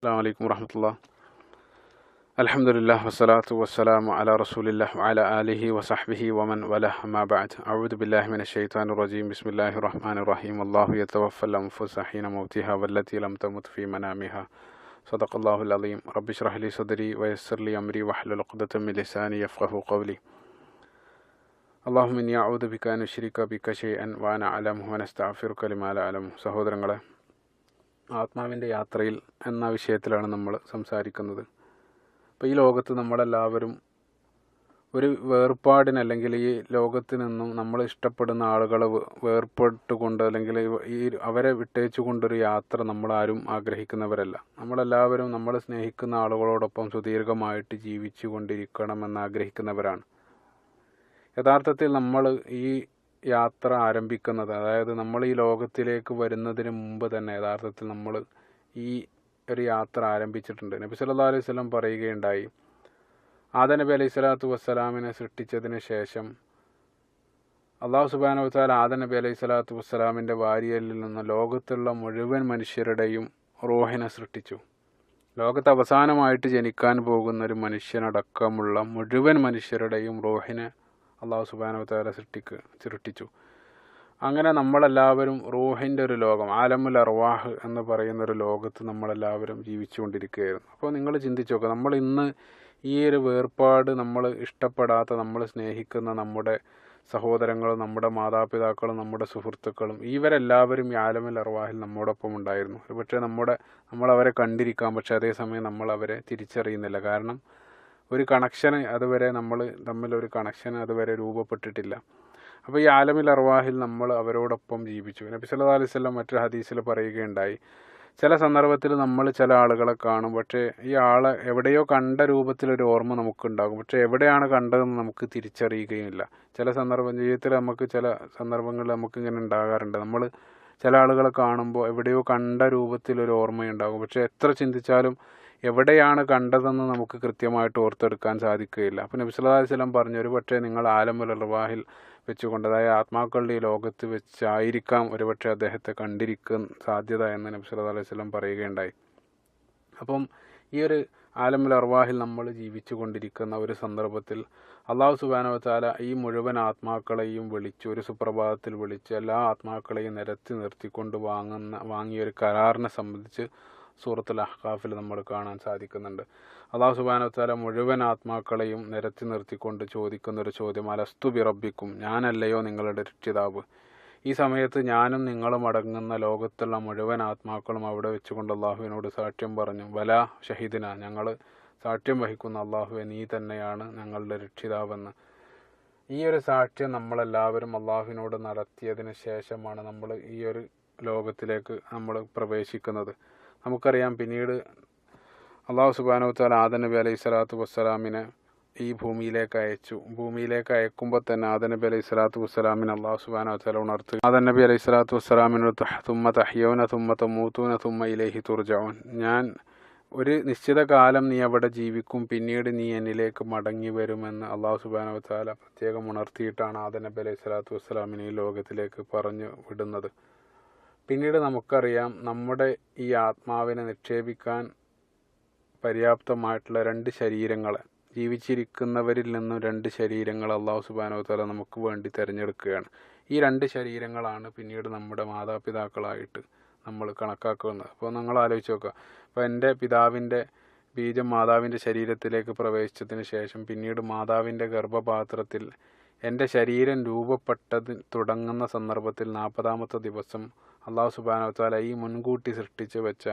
അസ്സലാമു അലൈക്കും വറഹ്മത്തുള്ളാഹി. അൽഹംദുലില്ലാഹി വസ്സലാത്തു വസ്സലാമു അലാ റസൂലില്ലാഹി വഅലാ ആലിഹി വസഹ്ബിഹി വമൻ വലഹ അമ്മാ ബഅദ്. അഊദു ബില്ലാഹി മിനശ് ശൈത്വാനിർ റജീം. ബിസ്മില്ലാഹിർ റഹ്മാനിർ റഹീം. അല്ലാഹു യതവഫൽ അൻഫുസ ഹീന മൗതിഹാ വല്ലതി ലം തമുത് ഫീ മനാമിഹാ. സദഖല്ലാഹുൽ അലീം. റബ്ബി ഇശ്റഹ് ലി സദ്രി വയസ്സിർ ലി അംരി വഹ്ലുൽ ഉഖ്ദതം മിൻ ലിസാനി യഫ്ഖഹു ഖൗലി. അല്ലാഹുമ്മ ഇന്നി അഊദു ബിക അൻ ഉശ്രിക ബിക ശൈഅൻ വഅന അഅലമു വനസ്തഗ്ഫിറുക ലിമാ ലാ അഅലമു. സഹോദരങ്ങളെ, ആത്മാവിൻ്റെ യാത്രയിൽ എന്ന വിഷയത്തിലാണ് നമ്മൾ സംസാരിക്കുന്നത്. അപ്പോൾ ഈ ലോകത്ത് നമ്മളെല്ലാവരും ഒരു വേർപാടിന്, അല്ലെങ്കിൽ ഈ ലോകത്ത് നിന്നും നമ്മൾ ഇഷ്ടപ്പെടുന്ന ആളുകളെ വേർപെട്ടുകൊണ്ട്, അല്ലെങ്കിൽ ഈ അവരെ വിട്ടേച്ചുകൊണ്ടൊരു യാത്ര നമ്മളാരും ആഗ്രഹിക്കുന്നവരല്ല. നമ്മളെല്ലാവരും നമ്മൾ സ്നേഹിക്കുന്ന ആളുകളോടൊപ്പം സുദീർഘമായിട്ട് ജീവിച്ചു കൊണ്ടിരിക്കണമെന്ന് ആഗ്രഹിക്കുന്നവരാണ്. യഥാർത്ഥത്തിൽ നമ്മൾ ഈ യാത്ര ആരംഭിക്കുന്നത്, അതായത് നമ്മൾ ഈ ലോകത്തിലേക്ക് വരുന്നതിന് മുമ്പ് തന്നെ യഥാർത്ഥത്തിൽ നമ്മൾ ഈ ഒരു യാത്ര ആരംഭിച്ചിട്ടുണ്ട്. നബി സല്ലല്ലാഹു അലൈഹി വസല്ലം പറയുകയുണ്ടായി, ആദം നബി അലൈഹി സ്വലാത്തു വസ്സലാമിനെ സൃഷ്ടിച്ചതിന് ശേഷം അള്ളാഹു സുബ്ഹാനഹു വ തആല ആദം നബി അലൈഹി സ്വലാത്തു വസ്സലാമിൻ്റെ വാരിയലിൽ നിന്ന് ലോകത്തുള്ള മുഴുവൻ മനുഷ്യരുടെയും റൂഹിനെ സൃഷ്ടിച്ചു. ലോകത്ത് അവസാനമായിട്ട് ജനിക്കാൻ പോകുന്ന ഒരു മനുഷ്യനടക്കമുള്ള മുഴുവൻ മനുഷ്യരുടെയും റൂഹിനെ അള്ളാഹു സുബ്ഹാനഹു വ തആല സൃഷ്ടിച്ചു. അങ്ങനെ നമ്മളെല്ലാവരും റൂഹിൻ്റെ ഒരു ലോകം, ആലമുൽ അർവാഹ് എന്ന് പറയുന്നൊരു ലോകത്ത് നമ്മളെല്ലാവരും ജീവിച്ചുകൊണ്ടിരിക്കുകയായിരുന്നു. അപ്പോൾ നിങ്ങൾ ചിന്തിച്ച് നോക്കുക, നമ്മൾ ഇന്ന് ഈ ഒരു വേർപാട്, നമ്മൾ ഇഷ്ടപ്പെടാത്ത, നമ്മൾ സ്നേഹിക്കുന്ന നമ്മുടെ സഹോദരങ്ങളും നമ്മുടെ മാതാപിതാക്കളും നമ്മുടെ സുഹൃത്തുക്കളും, ഇവരെല്ലാവരും ഈ ആലമുൽ അർവാഹിൽ നമ്മോടൊപ്പം ഉണ്ടായിരുന്നു. പക്ഷേ നമ്മളവരെ കണ്ടിരിക്കാം, പക്ഷേ അതേസമയം നമ്മൾ അവരെ തിരിച്ചറിയുന്നില്ല. കാരണം ഒരു കണക്ഷന് അതുവരെ തമ്മിലൊരു കണക്ഷന് അതുവരെ രൂപപ്പെട്ടിട്ടില്ല. അപ്പോൾ ഈ ആലമുൽ അർവാഹിൽ നമ്മൾ അവരോടൊപ്പം ജീവിച്ചു. നബി സല്ലല്ലാഹു അലൈഹി വസല്ലം മറ്റൊരു ഹദീസിൽ പറയുകയുണ്ടായി, ചില സന്ദർഭത്തിൽ നമ്മൾ ചില ആളുകളെ കാണും, പക്ഷേ ഈ ആളെ എവിടെയോ കണ്ട രൂപത്തിലൊരു ഓർമ്മ നമുക്കുണ്ടാകും, പക്ഷേ എവിടെയാണ് കണ്ടതെന്ന് നമുക്ക് തിരിച്ചറിയുകയുമില്ല. ജീവിതത്തിൽ ചില സന്ദർഭങ്ങളിൽ നമുക്കിങ്ങനെ ഉണ്ടാകാറുണ്ട്. നമ്മൾ ചില ആളുകളെ കാണുമ്പോൾ എവിടെയോ കണ്ട രൂപത്തിലൊരു ഓർമ്മയുണ്ടാകും, പക്ഷേ എത്ര ചിന്തിച്ചാലും എവിടെയാണ് കണ്ടതെന്ന് നമുക്ക് കൃത്യമായിട്ട് ഓർത്തെടുക്കാൻ സാധിക്കുകയില്ല. അപ്പോൾ നബി സല്ലല്ലാഹു അലൈഹി വസല്ലം പറഞ്ഞു, ഒരു പക്ഷേ നിങ്ങൾ ആലമുൽ അർവാഹിൽ വെച്ചുകൊണ്ട്, അതായത് ആത്മാക്കളുടെ ഈ ലോകത്ത് വെച്ചായിരിക്കാം ഒരുപക്ഷെ അദ്ദേഹത്തെ കണ്ടിരിക്കാൻ സാധ്യത എന്ന് നബി സല്ലല്ലാഹു അലൈഹി വസല്ലം പറയുകയുണ്ടായി. അപ്പം ഈ ഒരു ആലമുൽ അർവാഹിൽ നമ്മൾ ജീവിച്ചു കൊണ്ടിരിക്കുന്ന ഒരു സന്ദർഭത്തിൽ അല്ലാഹു സുബ്ഹാനഹു വ തആല ഈ മുഴുവൻ ആത്മാക്കളെയും വിളിച്ച്, ഒരു സുപ്രഭാതത്തിൽ വിളിച്ച് എല്ലാ ആത്മാക്കളെയും നിരത്തി നിർത്തിക്കൊണ്ട് വാങ്ങിയൊരു കരാറിനെ സംബന്ധിച്ച് സൂറത്തുൽ അഹ്ഖാഫിൽ നമ്മൾ കാണാൻ സാധിക്കുന്നുണ്ട്. അല്ലാഹു സുബ്ഹാനഹു വ തആല മുഴുവൻ ആത്മാക്കളെയും നിരത്തി നിർത്തിക്കൊണ്ട് ചോദിക്കുന്നൊരു ചോദ്യം, അലസ്തു ബി റബ്ബിക്കും, ഞാനല്ലയോ നിങ്ങളുടെ രക്ഷിതാവ്? ഈ സമയത്ത് ഞാനും നിങ്ങളും അടങ്ങുന്ന ലോകത്തുള്ള മുഴുവൻ ആത്മാക്കളും അവിടെ വെച്ചുകൊണ്ട് അള്ളാഹുവിനോട് സാക്ഷ്യം പറഞ്ഞു, വലാ ഷഹീദിന, ഞങ്ങൾ സാക്ഷ്യം വഹിക്കുന്ന അള്ളാഹുവെ, നീ തന്നെയാണ് ഞങ്ങളുടെ രക്ഷിതാവെന്ന്. ഈ ഒരു സാക്ഷ്യം നമ്മളെല്ലാവരും അള്ളാഹുവിനോട് നടത്തിയതിന് ശേഷമാണ് നമ്മൾ ഈ ഒരു ലോകത്തിലേക്ക് നമ്മൾ പ്രവേശിക്കുന്നത്. നമുക്കറിയാം, പിന്നീട് അള്ളാഹു സുബ്ഹാനഹു വ തആല ആദം നബി അലൈഹി സ്വലാത്തു വസ്സലാമിനെ ഈ ഭൂമിയിലേക്ക് അയച്ചു. ഭൂമിയിലേക്ക് അയക്കുമ്പോൾ തന്നെ ആദം നബി അലൈഹി സ്വലാത്തു വസ്സലാമിനെ അള്ളാഹു സുബ്ഹാനഹു വ തആല ഉണർത്തുക. ആദം നബി അലൈഹി സ്വലാത്തു വസ്സലാമിനോട് തുമ്മ തഹ്യൗന തുമ്മ തമൂതൂന തുമ്മ ഇലൈഹി തുർജഊൻ, ഞാൻ ഒരു നിശ്ചിത കാലം നീ അവിടെ ജീവിക്കും, പിന്നീട് നീ എന്നിലേക്ക് മടങ്ങി വരുമെന്ന് അള്ളാഹു സുബ്ഹാനഹു വ തആല പ്രത്യേകം ഉണർത്തിയിട്ടാണ് ആദം നബി അലൈഹി സ്വലാത്തു വസ്സലാമിനെ ഈ ലോകത്തിലേക്ക് പറഞ്ഞു വിടുന്നത്. പിന്നീട് നമുക്കറിയാം, നമ്മുടെ ഈ ആത്മാവിനെ നിക്ഷേപിക്കാൻ പര്യാപ്തമായിട്ടുള്ള രണ്ട് ശരീരങ്ങളെ, ജീവിച്ചിരിക്കുന്നവരിൽ നിന്നും രണ്ട് ശരീരങ്ങൾ അല്ലാഹു സുബ്ഹാനഹു വ തആല നമുക്ക് വേണ്ടി തിരഞ്ഞെടുക്കുകയാണ്. ഈ രണ്ട് ശരീരങ്ങളാണ് പിന്നീട് നമ്മുടെ മാതാപിതാക്കളായിട്ട് നമ്മൾ കണക്കാക്കുന്നത്. അപ്പോൾ നിങ്ങൾ ആലോചിച്ച് നോക്കുക, അപ്പോൾ എൻ്റെ പിതാവിൻ്റെ ബീജം മാതാവിൻ്റെ ശരീരത്തിലേക്ക് പ്രവേശിച്ചതിന് ശേഷം പിന്നീട് മാതാവിൻ്റെ ഗർഭപാത്രത്തിൽ എൻ്റെ ശരീരം രൂപപ്പെട്ടത് തുടങ്ങുന്ന സന്ദർഭത്തിൽ 40ാമത്തെ ദിവസം അല്ലാഹു സുബ്ഹാനഹു വ തആല ഈ മുൻകൂട്ടി സൃഷ്ടിച്ച് വെച്ച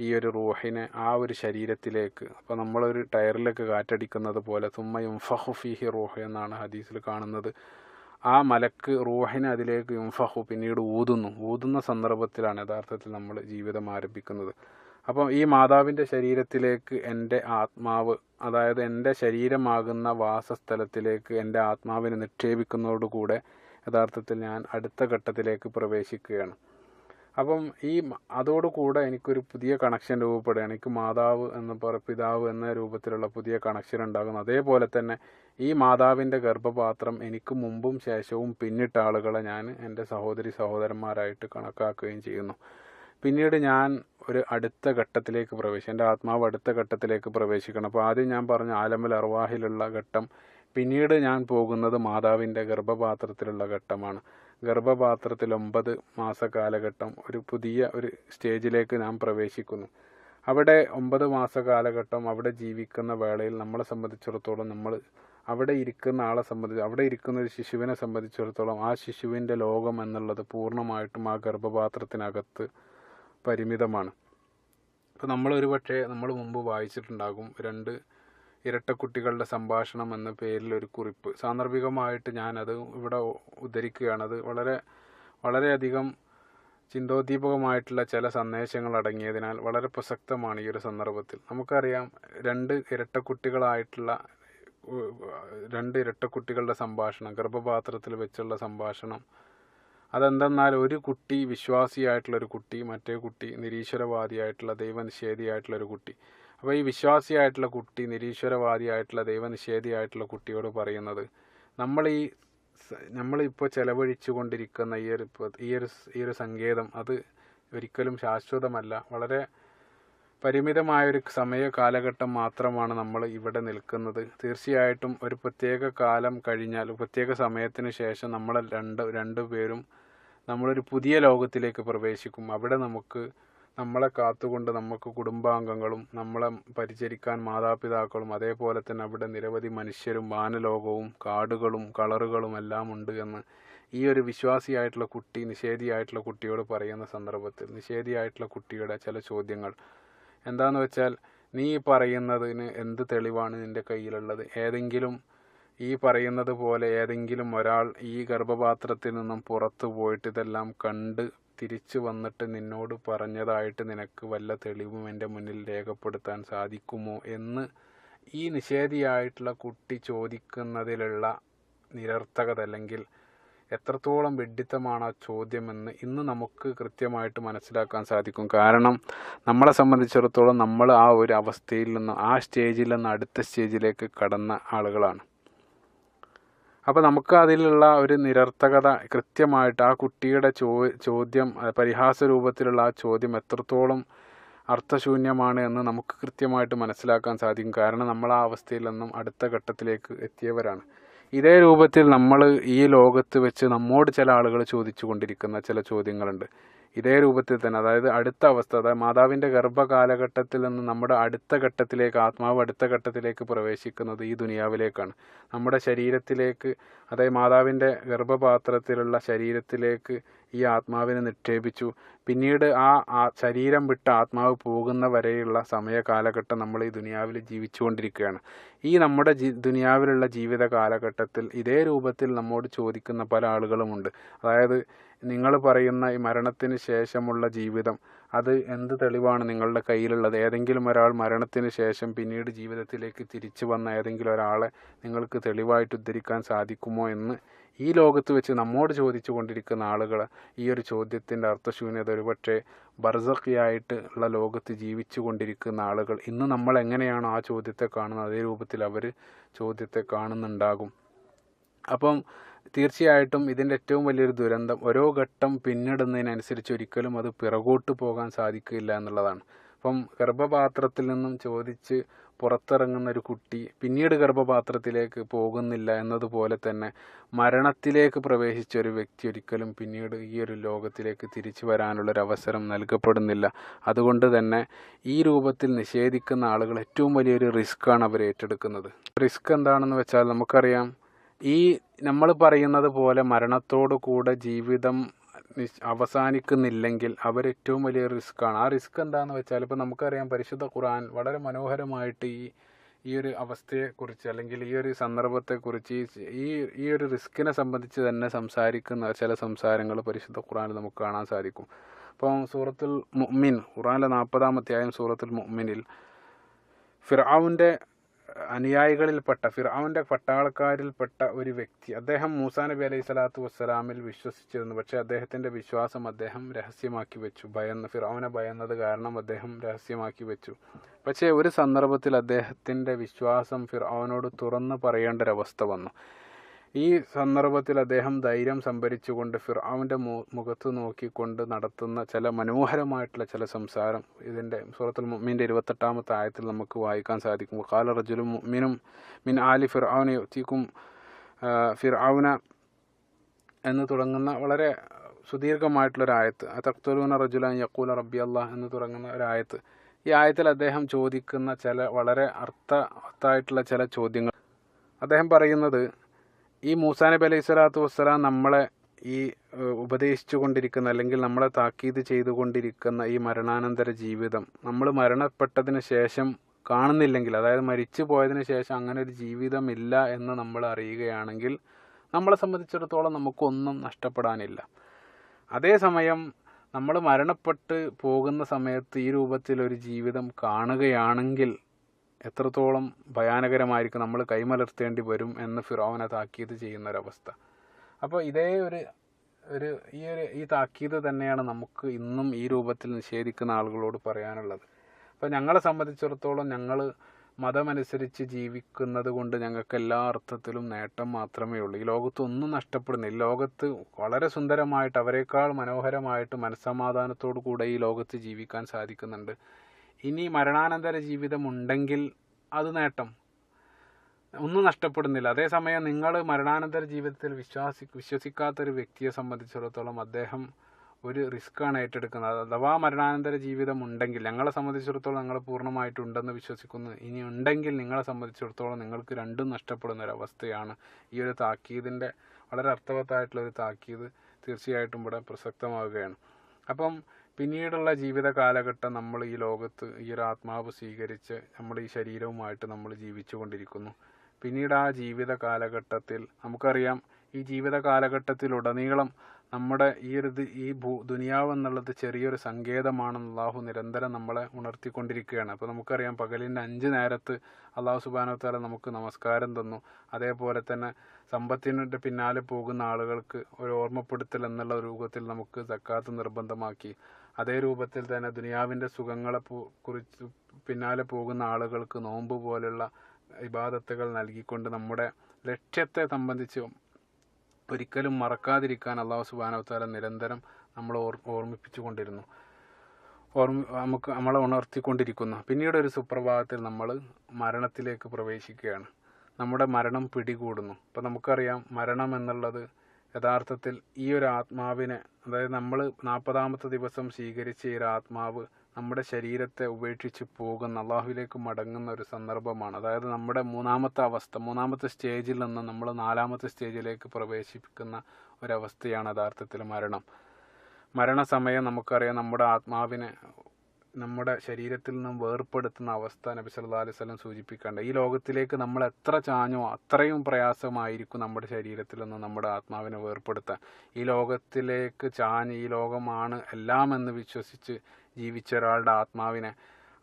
ഈ ഒരു റൂഹിനെ ആ ഒരു ശരീരത്തിലേക്ക്, അപ്പോൾ നമ്മളൊരു ടയറിലേക്ക് കാറ്റടിക്കുന്നത് പോലെ തുമ്മ യുംഫഖു ഫീഹി റൂഹ് എന്നാണ് ഹദീസിൽ കാണുന്നത്. ആ മലക്ക് റൂഹിനെ അതിലേക്ക് യുംഫഖു, പിന്നീട് ഊതുന്ന സന്ദർഭത്തിലാണ് യഥാർത്ഥത്തിൽ നമ്മൾ ജീവിതം ആരംഭിക്കുന്നത്. അപ്പം ഈ മാതാവിൻ്റെ ശരീരത്തിലേക്ക് എൻ്റെ ആത്മാവ്, അതായത് എൻ്റെ ശരീരമാകുന്ന വാസസ്ഥലത്തിലേക്ക് എൻ്റെ ആത്മാവിനെ നിക്ഷേപിക്കുന്നതോടുകൂടെ യഥാർത്ഥത്തിൽ ഞാൻ അടുത്ത ഘട്ടത്തിലേക്ക് പ്രവേശിക്കുകയാണ്. അപ്പം അതോടുകൂടെ എനിക്കൊരു പുതിയ കണക്ഷൻ രൂപപ്പെടുകയാണ്. എനിക്ക് മാതാവ് പിതാവ് എന്ന രൂപത്തിലുള്ള പുതിയ കണക്ഷൻ ഉണ്ടാകുന്നു. അതേപോലെ തന്നെ ഈ മാതാവിൻ്റെ ഗർഭപാത്രം എനിക്ക് മുമ്പും ശേഷവും പിന്നിട്ട ആളുകളെ ഞാൻ എൻ്റെ സഹോദരന്മാരായിട്ട് കണക്കാക്കുകയും ചെയ്യുന്നു. പിന്നീട് ഞാൻ ഒരു അടുത്ത ഘട്ടത്തിലേക്ക് എൻ്റെ ആത്മാവ് അടുത്ത ഘട്ടത്തിലേക്ക് പ്രവേശിക്കണം. അപ്പോൾ ആദ്യം ഞാൻ പറഞ്ഞ ആലമുൽ അർവാഹിലുള്ള ഘട്ടം, പിന്നീട് ഞാൻ പോകുന്നത് മാതാവിൻ്റെ ഗർഭപാത്രത്തിലുള്ള ഘട്ടമാണ്. ഗർഭപാത്രത്തിൽ 9 മാസ കാലഘട്ടം, ഒരു പുതിയ ഒരു സ്റ്റേജിലേക്ക് ഞാൻ പ്രവേശിക്കുന്നു. അവിടെ 9 മാസ കാലഘട്ടം അവിടെ ജീവിക്കുന്ന വേളയിൽ നമ്മളെ സംബന്ധിച്ചിടത്തോളം, നമ്മൾ അവിടെ ഇരിക്കുന്ന ആളെ സംബന്ധിച്ച്, അവിടെ ഇരിക്കുന്ന ഒരു ശിശുവിനെ സംബന്ധിച്ചിടത്തോളം ആ ശിശുവിൻ്റെ ലോകം എന്നുള്ളത് പൂർണ്ണമായിട്ടും ആ ഗർഭപാത്രത്തിനകത്ത് പരിമിതമാണ്. ഇപ്പോൾ നമ്മൾ മുമ്പ് വായിച്ചിട്ടുണ്ടാകും 2 ഇരട്ടക്കുട്ടികളുടെ സംഭാഷണം എന്ന പേരിൽ ഒരു കുറിപ്പ്. സാന്ദർഭികമായിട്ട് ഞാനത് ഇവിടെ ഉദ്ധരിക്കുകയാണ്. അത് വളരെയധികം ചിന്തോദ്ദീപകമായിട്ടുള്ള ചില സന്ദേശങ്ങൾ അടങ്ങിയതിനാൽ വളരെ പ്രസക്തമാണ് ഈ ഒരു സന്ദർഭത്തിൽ. നമുക്കറിയാം 2 ഇരട്ടക്കുട്ടികളുടെ സംഭാഷണം, ഗർഭപാത്രത്തിൽ വെച്ചുള്ള സംഭാഷണം. അതെന്തെന്നാൽ ഒരു കുട്ടി വിശ്വാസിയായിട്ടുള്ളൊരു കുട്ടി, മറ്റേ കുട്ടി നിരീശ്വരവാദിയായിട്ടുള്ള ദൈവനിഷേധിയായിട്ടുള്ളൊരു കുട്ടി. അപ്പോൾ ഈ വിശ്വാസിയായിട്ടുള്ള കുട്ടി നിരീശ്വരവാദിയായിട്ടുള്ള ദൈവനിഷേധിയായിട്ടുള്ള കുട്ടിയോട് പറയുന്നത്, നമ്മളിപ്പോൾ ചെലവഴിച്ചു കൊണ്ടിരിക്കുന്ന ഈ ഒരു സങ്കേതം അത് ഒരിക്കലും ശാശ്വതമല്ല. വളരെ പരിമിതമായൊരു സമയ കാലഘട്ടം മാത്രമാണ് നമ്മൾ ഇവിടെ നിൽക്കുന്നത്. തീർച്ചയായിട്ടും ഒരു പ്രത്യേക കാലം കഴിഞ്ഞാൽ, പ്രത്യേക സമയത്തിന് ശേഷം നമ്മൾ രണ്ടുപേരും നമ്മളൊരു പുതിയ ലോകത്തിലേക്ക് പ്രവേശിക്കും. അവിടെ നമ്മളെ കാത്തുകൊണ്ട് നമുക്ക് കുടുംബാംഗങ്ങളും നമ്മളെ പരിചരിക്കാൻ മാതാപിതാക്കളും, അതേപോലെ തന്നെ അവിടെ നിരവധി മനുഷ്യരും വാനലോകവും കാടുകളും കളറുകളും എല്ലാം ഉണ്ട് എന്ന് ഈ ഒരു വിശ്വാസിയായിട്ടുള്ള കുട്ടി നിഷേധിയായിട്ടുള്ള കുട്ടിയോട് പറയുന്ന സന്ദർഭത്തിൽ, നിഷേധിയായിട്ടുള്ള കുട്ടിയുടെ ചില ചോദ്യങ്ങൾ എന്താണെന്ന് വെച്ചാൽ, നീ പറയുന്നതിന് എന്ത് തെളിവാണ് നിൻ്റെ കയ്യിലുള്ളത്? ഈ പറയുന്നത് പോലെ ഏതെങ്കിലും ഒരാൾ ഈ ഗർഭപാത്രത്തിൽ നിന്നും പുറത്തു പോയിട്ട് ഇതെല്ലാം കണ്ട് തിരിച്ചു വന്നിട്ട് നിന്നോട് പറഞ്ഞതായിട്ട് നിനക്ക് വല്ല തെളിവും എൻ്റെ മുന്നിൽ രേഖപ്പെടുത്താൻ സാധിക്കുമോ എന്ന് ഈ നിഷേധിയായിട്ടുള്ള കുട്ടി ചോദിക്കുന്നതിലുള്ള നിരർത്ഥകത, അല്ലെങ്കിൽ എത്രത്തോളം വിഡ്ഢിത്തമാണ് ആ ചോദ്യമെന്ന് ഇന്ന് നമുക്ക് കൃത്യമായിട്ട് മനസ്സിലാക്കാൻ സാധിക്കും. കാരണം നമ്മളെ സംബന്ധിച്ചിടത്തോളം നമ്മൾ ആ ഒരു അവസ്ഥയിൽ നിന്ന്, ആ സ്റ്റേജിൽ നിന്ന് അടുത്ത സ്റ്റേജിലേക്ക് കടന്ന ആളുകളാണ്. അപ്പോൾ നമുക്ക് അതിലുള്ള ഒരു നിരർത്ഥകത കൃത്യമായിട്ട്, ആ കുട്ടിയുടെ ചോദ്യം, പരിഹാസ രൂപത്തിലുള്ള ആ ചോദ്യം എത്രത്തോളം അർത്ഥശൂന്യമാണ് എന്ന് നമുക്ക് കൃത്യമായിട്ട് മനസ്സിലാക്കാൻ സാധിക്കും. കാരണം നമ്മൾ ആ അവസ്ഥയിൽ നിന്നും അടുത്ത ഘട്ടത്തിലേക്ക് എത്തിയവരാണ്. ഇതേ രൂപത്തിൽ നമ്മൾ ഈ ലോകത്ത് വെച്ച് നമ്മോട് ചില ആളുകൾ ചോദിച്ചു കൊണ്ടിരിക്കുന്ന ചില ചോദ്യങ്ങളുണ്ട്. ഇതേ രൂപത്തിൽ തന്നെ, അതായത് അടുത്ത അവസ്ഥ, അതായത് മാതാവിൻ്റെ ഗർഭകാലഘട്ടത്തിൽ നിന്ന് നമ്മുടെ അടുത്ത ഘട്ടത്തിലേക്ക്, ആത്മാവ് അടുത്ത ഘട്ടത്തിലേക്ക് പ്രവേശിക്കുന്നത് ഈ ദുനിയാവിലേക്കാണ്. നമ്മുടെ ശരീരത്തിലേക്ക്, അതായത് മാതാവിൻ്റെ ഗർഭപാത്രത്തിലുള്ള ശരീരത്തിലേക്ക് ഈ ആത്മാവിനെ നിക്ഷേപിച്ചു. പിന്നീട് ആ ശരീരം വിട്ട് ആത്മാവ് പോകുന്ന വരെയുള്ള സമയ കാലഘട്ടം നമ്മൾ ഈ ദുനിയാവിൽ ജീവിച്ചുകൊണ്ടിരിക്കുകയാണ്. ഈ നമ്മുടെ ദുനിയാവിലുള്ള ജീവിത കാലഘട്ടത്തിൽ ഇതേ രൂപത്തിൽ നമ്മോട് ചോദിക്കുന്ന പല ആളുകളുമുണ്ട്. അതായത് നിങ്ങൾ പറയുന്ന ഈ മരണത്തിന് ശേഷമുള്ള ജീവിതം, അത് എന്ത് തെളിവാണ് നിങ്ങളുടെ കയ്യിലുള്ളത്? ഏതെങ്കിലും ഒരാൾ മരണത്തിന് ശേഷം പിന്നീട് ജീവിതത്തിലേക്ക് തിരിച്ചു വന്ന ഏതെങ്കിലും ഒരാളെ നിങ്ങൾക്ക് തെളിവായിട്ട് ഉദ്ധരിക്കാൻ സാധിക്കുമോ എന്ന് ഈ ലോകത്ത് വെച്ച് നമ്മോട് ചോദിച്ചു കൊണ്ടിരിക്കുന്ന ആളുകൾ, ഈ ഒരു ചോദ്യത്തിൻ്റെ അർത്ഥശൂന്യത ഒരുപക്ഷെ ബർസഖിയായിട്ട് ഉള്ള ലോകത്ത് ജീവിച്ചു കൊണ്ടിരിക്കുന്ന ആളുകൾ ഇന്ന് നമ്മൾ എങ്ങനെയാണോ ആ ചോദ്യത്തെ കാണുന്നത്, അതേ രൂപത്തിൽ അവർ ചോദ്യത്തെ കാണുന്നുണ്ടാകും. അപ്പം തീർച്ചയായിട്ടും ഇതിൻ്റെ ഏറ്റവും വലിയൊരു ദുരന്തം, ഓരോ ഘട്ടം പിന്നിടുന്നതിനനുസരിച്ച് ഒരിക്കലും അത് പിറകോട്ട് പോകാൻ സാധിക്കില്ല എന്നുള്ളതാണ്. അപ്പം ഗർഭപാത്രത്തിൽ നിന്നും ചോദിച്ച് പുറത്തിറങ്ങുന്ന ഒരു കുട്ടി പിന്നീട് ഗർഭപാത്രത്തിലേക്ക് പോകുന്നില്ല എന്നതുപോലെ തന്നെ മരണത്തിലേക്ക് പ്രവേശിച്ച ഒരു വ്യക്തി ഒരിക്കലും പിന്നീട് ഈ ഒരു ലോകത്തിലേക്ക് തിരിച്ചു വരാനുള്ളൊരവസരം നൽകപ്പെടുന്നില്ല. അതുകൊണ്ട് തന്നെ ഈ രൂപത്തിൽ നിഷേധിക്കുന്ന ആളുകൾ ഏറ്റവും വലിയൊരു റിസ്ക്കാണ് അവർ ഏറ്റെടുക്കുന്നത്. റിസ്ക് എന്താണെന്ന് വെച്ചാൽ, നമുക്കറിയാം, ഈ നമ്മൾ പറയുന്നത് പോലെ മരണത്തോടു കൂടെ ജീവിതം അവസാനിക്കുന്നില്ലെങ്കിൽ ഏറ്റവും വലിയ റിസ്ക്കാണ്. ആ റിസ്ക് എന്താണെന്ന് വെച്ചാൽ, ഇപ്പോൾ നമുക്കറിയാം, പരിശുദ്ധ ഖുർആൻ വളരെ മനോഹരമായിട്ട് ഈ ഒരു അവസ്ഥയെക്കുറിച്ച്, അല്ലെങ്കിൽ ഈ ഒരു സന്ദർഭത്തെക്കുറിച്ച്, ഈ ഒരു റിസ്കിനെ സംബന്ധിച്ച് തന്നെ സംസാരിക്കുന്ന ചില സംസാരങ്ങൾ പരിശുദ്ധ ഖുർആനിൽ നമുക്ക് കാണാൻ സാധിക്കും. അപ്പം സൂറത്തുൽ മുഅ്മിൻ, ഖുർആനിലെ 40-ാം അധ്യായം സൂറത്തുൽ മുഅ്മിനിൽ ഫിർഔന്റെ അനുയായികളിൽപ്പെട്ട, ഫിർഔന്റെ പട്ടാളക്കാരിൽപ്പെട്ട ഒരു വ്യക്തി, അദ്ദേഹം മൂസാ നബി അലൈഹി സ്വലാത്തു വസ്സലാമിൽ വിശ്വസിച്ചിരുന്നു. പക്ഷേ അദ്ദേഹത്തിൻ്റെ വിശ്വാസം അദ്ദേഹം രഹസ്യമാക്കി വെച്ചു. ഫിർഔനെ ഭയന്നത് കാരണം അദ്ദേഹം രഹസ്യമാക്കി വെച്ചു. പക്ഷേ ഒരു സന്ദർഭത്തിൽ അദ്ദേഹത്തിൻ്റെ വിശ്വാസം ഫിർഔനോട് തുറന്ന് പറയേണ്ട ഒരവസ്ഥ വന്നു. ഈ സന്ദർഭത്തിൽ അദ്ദേഹം ധൈര്യം സംഭരിച്ചുകൊണ്ട് ഫിർഔന്റെ മുഖത്ത് നോക്കിക്കൊണ്ട് നടത്തുന്ന ചില മനോഹരമായിട്ടുള്ള ചില സംസാരം ഇതിൻ്റെ സൂറത്തുൽ മുഅ്മിൻ്റെ 28-ാമത്തെ ആയത്തിൽ നമുക്ക് വായിക്കാൻ സാധിക്കും. ഖാല റജുലുൻ മുഅ്മിനും മിൻ ആലി ഫിർഔന യുഅ്തികും ഫിർഔന എന്ന് തുടങ്ങുന്ന വളരെ സുദീർഘമായിട്ടുള്ളൊരായത്ത്. തഖ്തുലൂന റജുലൻ യഖൂല റബ്ബി അല്ലാഹ് എന്ന് തുടങ്ങുന്ന ഒരായത്ത്. ഈ ആയത്തിൽ അദ്ദേഹം ചോദിക്കുന്ന ചില വളരെ അർത്ഥവത്തായിട്ടുള്ള ചില ചോദ്യങ്ങൾ. അദ്ദേഹം പറയുന്നത്, ഈ മൂസാ നബി അലൈഹി സ്വലാത്തു വസ്സലാം നമ്മളെ ഈ ഉപദേശിച്ചു കൊണ്ടിരിക്കുന്ന അല്ലെങ്കിൽ നമ്മളെ താക്കീത് ചെയ്തുകൊണ്ടിരിക്കുന്ന ഈ മരണാനന്തര ജീവിതം നമ്മൾ മരണപ്പെട്ടതിന് ശേഷം കാണുന്നില്ലെങ്കിൽ, അതായത് മരിച്ചു പോയതിന് ശേഷം അങ്ങനെ ഒരു ജീവിതമില്ല എന്ന് നമ്മൾ അറിയുകയാണെങ്കിൽ നമ്മളെ സംബന്ധിച്ചിടത്തോളം നമുക്കൊന്നും നഷ്ടപ്പെടാനില്ല. അതേസമയം നമ്മൾ മരണപ്പെട്ട് പോകുന്ന സമയത്ത് ഈ രൂപത്തിലൊരു ജീവിതം കാണുകയാണെങ്കിൽ എത്രത്തോളം ഭയാനകരമായിരിക്കും, നമ്മൾ കൈമലർത്തേണ്ടി വരും എന്ന് ഫിറഔനെ താക്കീത് ചെയ്യുന്നൊരവസ്ഥ. അപ്പോൾ ഇതേ ഈ താക്കീത് തന്നെയാണ് നമുക്ക് ഇന്നും ഈ രൂപത്തിൽ നിഷേധിക്കുന്ന ആളുകളോട് പറയാനുള്ളത്. അപ്പോൾ ഞങ്ങളെ സംബന്ധിച്ചിടത്തോളം ഞങ്ങൾ മതമനുസരിച്ച് ജീവിക്കുന്നത് കൊണ്ട് ഞങ്ങൾക്ക് എല്ലാ അർത്ഥത്തിലും നേട്ടം മാത്രമേ ഉള്ളൂ. ഈ ലോകത്തൊന്നും നഷ്ടപ്പെടുന്നില്ല. ഈ ലോകത്ത് വളരെ സുന്ദരമായിട്ട്, അവരെക്കാൾ മനോഹരമായിട്ട് മനസ്സമാധാനത്തോടു കൂടെ ഈ ലോകത്ത് ജീവിക്കാൻ സാധിക്കുന്നുണ്ട്. ഇനി മരണാനന്തര ജീവിതം ഉണ്ടെങ്കിൽ അത് നേട്ടം, ഒന്നും നഷ്ടപ്പെടുന്നില്ല. അതേസമയം നിങ്ങൾ മരണാനന്തര ജീവിതത്തിൽ വിശ്വസിക്കാത്തൊരു വ്യക്തിയെ സംബന്ധിച്ചിടത്തോളം അദ്ദേഹം ഒരു റിസ്ക്കാണ് ഏറ്റെടുക്കുന്നത്. അഥവാ മരണാനന്തര ജീവിതം ഉണ്ടെങ്കിൽ, ഞങ്ങളെ സംബന്ധിച്ചിടത്തോളം ഞങ്ങൾ പൂർണ്ണമായിട്ടുണ്ടെന്ന് വിശ്വസിക്കുന്നു, ഇനി ഉണ്ടെങ്കിൽ നിങ്ങളെ സംബന്ധിച്ചിടത്തോളം നിങ്ങൾക്ക് രണ്ടും നഷ്ടപ്പെടുന്ന ഒരവസ്ഥയാണ്. ഈ ഒരു താക്കീതിൻ്റെ വളരെ അർത്ഥവത്തായിട്ടുള്ളൊരു താക്കീത് തീർച്ചയായിട്ടും ഇവിടെ പ്രസക്തമാവുകയാണ്. അപ്പം പിന്നീടുള്ള ജീവിത കാലഘട്ടം നമ്മൾ ഈ ലോകത്ത് ഈ ഒരു ആത്മാവ് സ്വീകരിച്ച് നമ്മൾ ഈ ശരീരവുമായിട്ട് നമ്മൾ ജീവിച്ചു കൊണ്ടിരിക്കുന്നു. പിന്നീട് ആ ജീവിത കാലഘട്ടത്തിൽ നമുക്കറിയാം, ഈ ജീവിത കാലഘട്ടത്തിലുടനീളം നമ്മുടെ ഈ ദുനിയാവ് എന്നുള്ളത് ചെറിയൊരു സങ്കേതമാണെന്ന് അള്ളാഹു നിരന്തരം നമ്മളെ ഉണർത്തിക്കൊണ്ടിരിക്കുകയാണ്. അപ്പോൾ നമുക്കറിയാം, പകലിൻ്റെ 5 നേരത്ത് അള്ളാഹു സുബ്ഹാനഹു വ തആല നമുക്ക് നമസ്കാരം തന്നു. അതേപോലെ തന്നെ സമ്പത്തിൻ്റെ പിന്നാലെ പോകുന്ന ആളുകൾക്ക് ഒരു ഓർമ്മപ്പെടുത്തൽ എന്നുള്ള രൂപത്തിൽ നമുക്ക് സക്കാത്ത് നിർബന്ധമാക്കി. അതേ രൂപത്തിൽ തന്നെ ദുനിയാവിൻ്റെ സുഖങ്ങളെ കുറിച്ച് പിന്നാലെ പോകുന്ന ആളുകൾക്ക് നോമ്പ് പോലുള്ള ഇബാദത്തുകൾ നൽകിക്കൊണ്ട് നമ്മുടെ ലക്ഷ്യത്തെ സംബന്ധിച്ച് ഒരിക്കലും മറക്കാതിരിക്കാൻ അള്ളാഹു സുബ്ഹാനഹു വ തആല നിരന്തരം നമ്മളെ ഓർമ്മിപ്പിച്ചു കൊണ്ടിരുന്നു, നമ്മളെ ഉണർത്തിക്കൊണ്ടിരിക്കുന്നു. പിന്നീട് ഒരു സുപ്രഭാതത്തിൽ നമ്മൾ മരണത്തിലേക്ക് പ്രവേശിക്കുകയാണ്. നമ്മുടെ മരണം പിടികൂടുന്നു. അപ്പോൾ നമുക്കറിയാം, മരണം എന്നുള്ളത് യഥാർത്ഥത്തിൽ ഈ ഒരു ആത്മാവിനെ, അതായത് നമ്മൾ 40-ാമത്തെ ദിവസം സ്വീകരിച്ച ഈ ഒരു ആത്മാവ് നമ്മുടെ ശരീരത്തെ ഉപേക്ഷിച്ച് പോകുന്ന, അള്ളാഹുവിലേക്ക് മടങ്ങുന്ന ഒരു സന്ദർഭമാണ്. അതായത് നമ്മുടെ മൂന്നാമത്തെ സ്റ്റേജിൽ നിന്ന് നമ്മൾ 4-ാമത്തെ സ്റ്റേജിലേക്ക് പ്രവേശിപ്പിക്കുന്ന ഒരവസ്ഥയാണ് യഥാർത്ഥത്തിൽ മരണസമയം. നമുക്കറിയാം, നമ്മുടെ ആത്മാവിനെ നമ്മുടെ ശരീരത്തിൽ നിന്നും വേർപ്പെടുത്തുന്ന അവസ്ഥ നബി സല്ലല്ലാഹു അലൈഹി വസല്ലം സൂചിപ്പിക്കേണ്ട. ഈ ലോകത്തിലേക്ക് നമ്മൾ എത്ര ചാഞ്ഞോ അത്രയും പ്രയാസമായിരിക്കും നമ്മുടെ ശരീരത്തിൽ നിന്ന് നമ്മുടെ ആത്മാവിനെ വേർപ്പെടുത്താൻ. ഈ ലോകത്തിലേക്ക് ചാഞ്ഞ് ഈ ലോകമാണ് എല്ലാം എന്ന് വിശ്വസിച്ച് ജീവിച്ച ഒരാളുടെ ആത്മാവിനെ